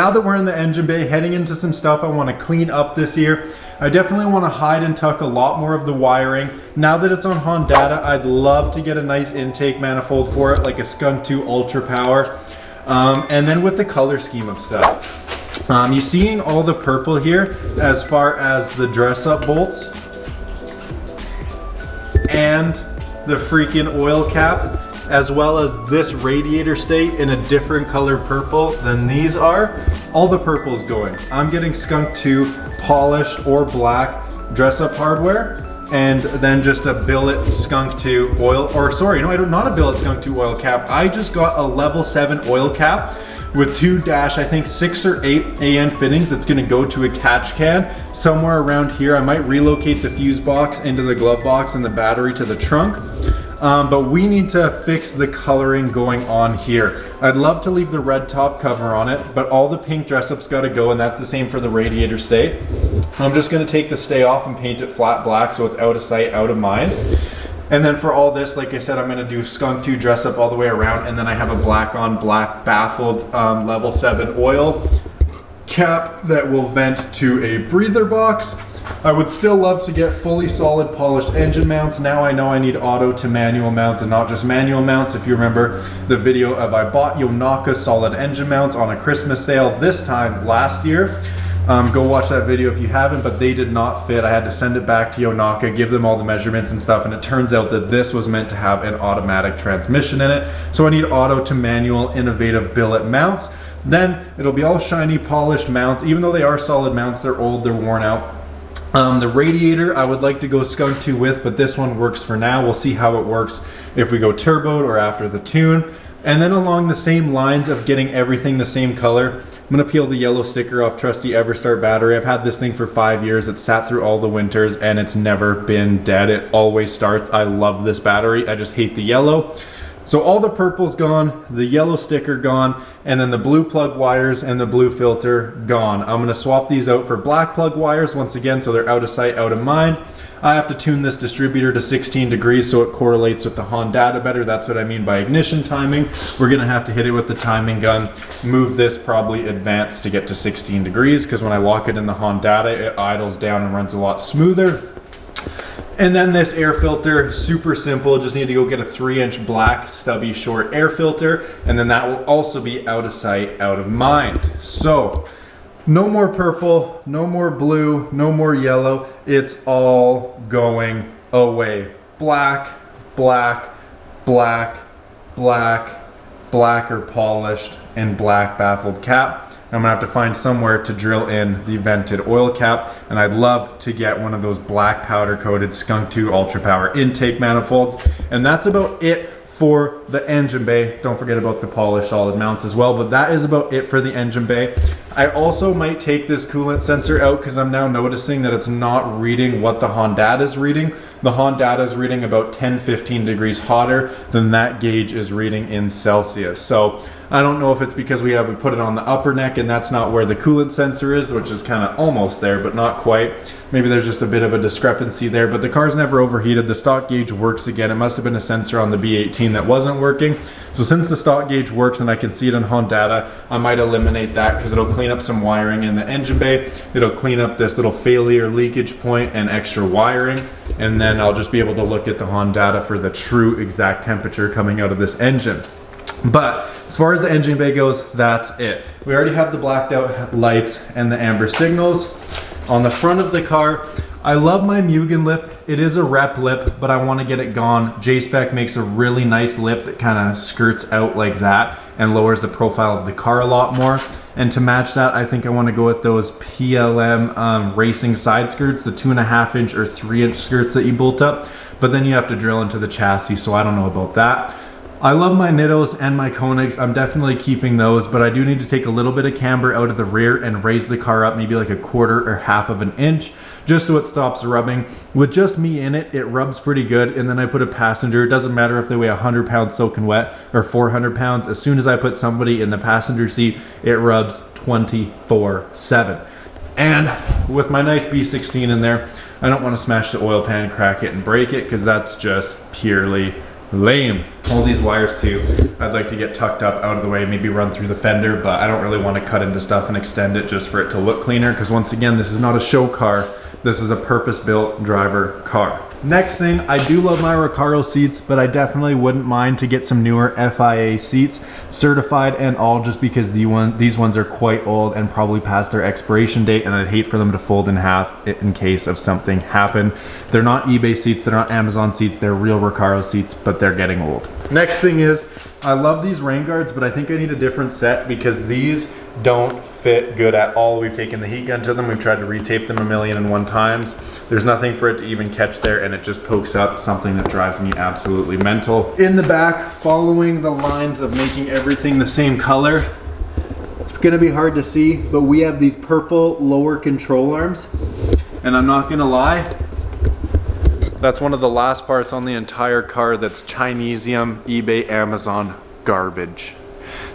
now that we're in the engine bay, heading into some stuff I want to clean up this year. I definitely want to hide and tuck a lot more of the wiring. Now that it's on Honda, I'd love to get a nice intake manifold for it, like a Skunk 2 Ultra Power. And then with the color scheme of stuff. You're seeing all the purple here as far as the dress up bolts and the freaking oil cap, as well as this radiator stay in a different color purple than these are. All the purple is going. I'm getting Skunk 2 polished or black dress up hardware, and then just a billet Skunk 2 oil, or sorry, no, I don't, not a billet Skunk 2 oil cap. I just got a level 7 oil cap with two I think 6 or 8 AN fittings that's gonna go to a catch can somewhere around here. I might relocate the fuse box into the glove box and the battery to the trunk. But we need to fix the coloring going on here. I'd love to leave the red top cover on it, but all the pink dress up's gotta go, and that's the same for the radiator stay. I'm just gonna take the stay off and paint it flat black so it's out of sight, out of mind. And then for all this, like I said, I'm gonna do Skunk 2 dress up all the way around, and then I have a black on black baffled level 7 oil cap that will vent to a breather box. I would still love to get fully solid polished engine mounts. Now I know I need auto to manual mounts and not just manual mounts. If you remember the video of I bought Yonaka solid engine mounts on a Christmas sale this time last year. Go watch that video if you haven't, but they did not fit. I had to send it back to Yonaka, give them all the measurements and stuff, and it turns out that this was meant to have an automatic transmission in it. So I need auto to manual innovative billet mounts. Then it'll be all shiny polished mounts. Even though they are solid mounts, they're old, they're worn out. The radiator I would like to go Skunk 2 with, but this one works for now. We'll see how it works if we go turboed or after the tune. And then along the same lines of getting everything the same color, I'm gonna peel the yellow sticker off trusty Everstart battery. I've had this thing for 5 years. It's sat through all the winters and it's never been dead. It always starts. I love this battery. I just hate the yellow. So all the purple's gone, the yellow sticker gone, and then the blue plug wires and the blue filter gone. I'm gonna swap these out for black plug wires once again so they're out of sight, out of mind. I have to tune this distributor to 16 degrees so it correlates with the Honda better. That's what I mean by ignition timing. We're gonna have to hit it with the timing gun, move this probably advanced to get to 16 degrees, because when I lock it in the Honda, it idles down and runs a lot smoother. And then this air filter, super simple. Just need to go get a 3-inch black stubby short air filter, and then that will also be out of sight, out of mind. So no more purple, no more blue, no more yellow. It's all going away. Black, black, black, black, blacker polished, and black baffled cap. I'm gonna have to find somewhere to drill in the vented oil cap, and I'd love to get one of those black powder coated Skunk 2 Ultra Power intake manifolds. And that's about it for the engine bay. Don't forget about the polished solid mounts as well, but that is about it for the engine bay. I also might take this coolant sensor out because I'm now noticing that it's not reading what the Honda is reading. The Honda is reading about 10-15 degrees hotter than that gauge is reading in Celsius. So I don't know if it's because we put it on the upper neck and that's not where the coolant sensor is, which is kind of almost there, but not quite. Maybe there's just a bit of a discrepancy there, but the car's never overheated. The stock gauge works again. It must have been a sensor on the B18 that wasn't working. So since the stock gauge works and I can see it on Honda, I might eliminate that because it'll clean up some wiring in the engine bay. It'll clean up this little failure leakage point and extra wiring. And then I'll just be able to look at the Honda for the true exact temperature coming out of this engine. But as far as the engine bay goes, that's it. We already have the blacked out lights and the amber signals. On the front of the car, I love my Mugen lip. It is a rep lip, but I want to get it gone. J-Spec makes a really nice lip that kind of skirts out like that and lowers the profile of the car a lot more. And to match that, I think I want to go with those PLM racing side skirts, the 2.5-inch or 3-inch skirts that you bolt up, but then you have to drill into the chassis, so I don't know about that. I love my Nittos and my Koenigs. I'm definitely keeping those, but I do need to take a little bit of camber out of the rear and raise the car up maybe like a 1/4 or 1/2 of an inch, just so it stops rubbing. With just me in it, it rubs pretty good. And then I put a passenger. It doesn't matter if they weigh 100 pounds soaking wet or 400 pounds. As soon as I put somebody in the passenger seat, it rubs 24/7. And with my nice B16 in there, I don't want to smash the oil pan, crack it, and break it, because that's just purely lame. All these wires too, I'd like to get tucked up out of the way, maybe run through the fender, but I don't really want to cut into stuff and extend it just for it to look cleaner, because once again, this is not a show car. This is a purpose-built driver car. Next thing, I do love my Recaro seats, but I definitely wouldn't mind to get some newer FIA seats, certified and all, just because these ones are quite old and probably past their expiration date, and I'd hate for them to fold in half in case of something happened. They're not eBay seats, they're not Amazon seats, they're real Recaro seats, but they're getting old. Next thing is, I love these rain guards, but I think I need a different set because these don't fit good at all. We've taken the heat gun to them, we've tried to retape them 1,000,001 times. There's nothing for it to even catch there, and it just pokes up, something that drives me absolutely mental. In the back, following the lines of making everything the same color, it's gonna be hard to see, but we have these purple lower control arms, and I'm not gonna lie, that's one of the last parts on the entire car that's Chinesium, eBay, Amazon garbage.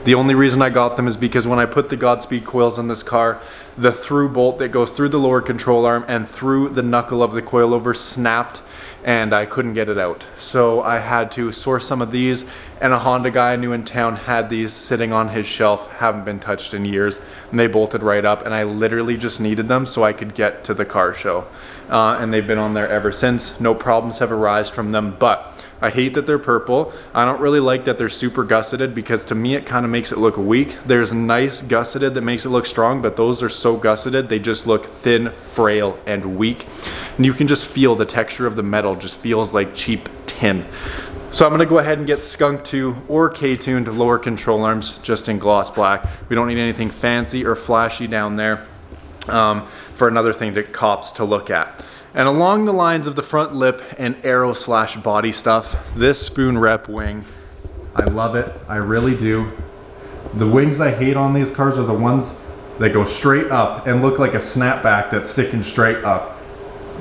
The only reason I got them is because when I put the Godspeed coils on this car, the through bolt that goes through the lower control arm and through the knuckle of the coilover snapped, and I couldn't get it out. So I had to source some of these, and a Honda guy I knew in town had these sitting on his shelf, haven't been touched in years, and they bolted right up, and I literally just needed them so I could get to the car show. And they've been on there ever since. No problems have arisen from them, but I hate that they're purple. I don't really like that they're super gusseted, because to me it kind of makes it look weak. There's nice gusseted that makes it look strong, but those are so gusseted they just look thin, frail, and weak. And you can just feel the texture of the metal just feels like cheap tin. So I'm gonna go ahead and get Skunk 2 or K-tuned lower control arms just in gloss black. We don't need anything fancy or flashy down there for another thing to cops to look at. And along the lines of the front lip and aero slash body stuff, this spoon rep wing, I love it, I really do. The wings I hate on these cars are the ones that go straight up and look like a snapback that's sticking straight up.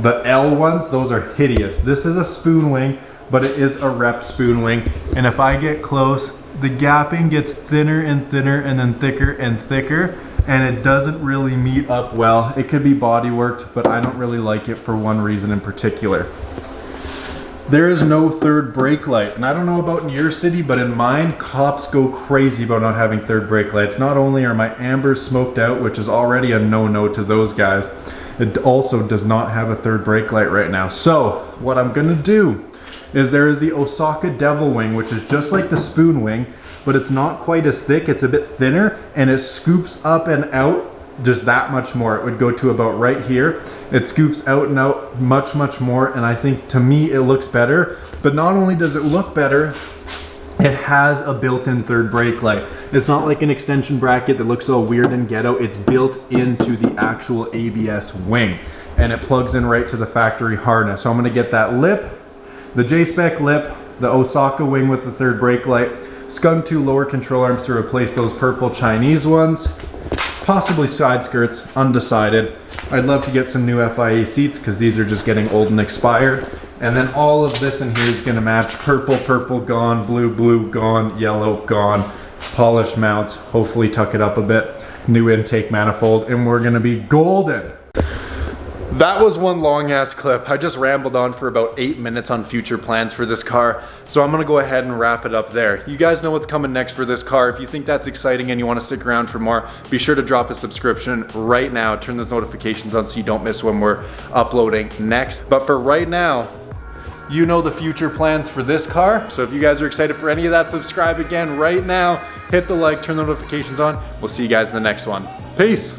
The L ones, those are hideous. This is a spoon wing, but it is a rep spoon wing. And if I get close, the gapping gets thinner and thinner and then thicker and thicker, and it doesn't really meet up well. It could be body worked, but I don't really like it for one reason in particular. There is no third brake light, and I don't know about in your city, but in mine, cops go crazy about not having third brake lights. Not only are my ambers smoked out, which is already a no-no to those guys, it also does not have a third brake light right now. So what I'm gonna do is there is the Osaka Devil Wing, which is just like the spoon wing, but it's not quite as thick, it's a bit thinner, and it scoops up and out just that much more. It would go to about right here. It scoops out and out much, much more, and I think to me it looks better. But not only does it look better, it has a built-in third brake light. It's not like an extension bracket that looks all weird and ghetto. It's built into the actual ABS wing, and it plugs in right to the factory harness. So I'm gonna get that lip, the J-Spec lip, the Osaka wing with the third brake light, Skunk 2 lower control arms to replace those purple Chinese ones, possibly side skirts, undecided. I'd love to get some new FIA seats because these are just getting old and expired. And then all of this in here is gonna match purple, purple gone, blue, blue gone, yellow gone, polished mounts, hopefully tuck it up a bit, new intake manifold, and we're gonna be golden. That was one long ass clip. I just rambled on for about 8 minutes on future plans for this car. So I'm gonna go ahead and wrap it up there. You guys know what's coming next for this car. If you think that's exciting and you wanna stick around for more, be sure to drop a subscription right now. Turn those notifications on so you don't miss when we're uploading next. But for right now, you know the future plans for this car. So if you guys are excited for any of that, subscribe again right now. Hit the like, turn the notifications on. We'll see you guys in the next one. Peace.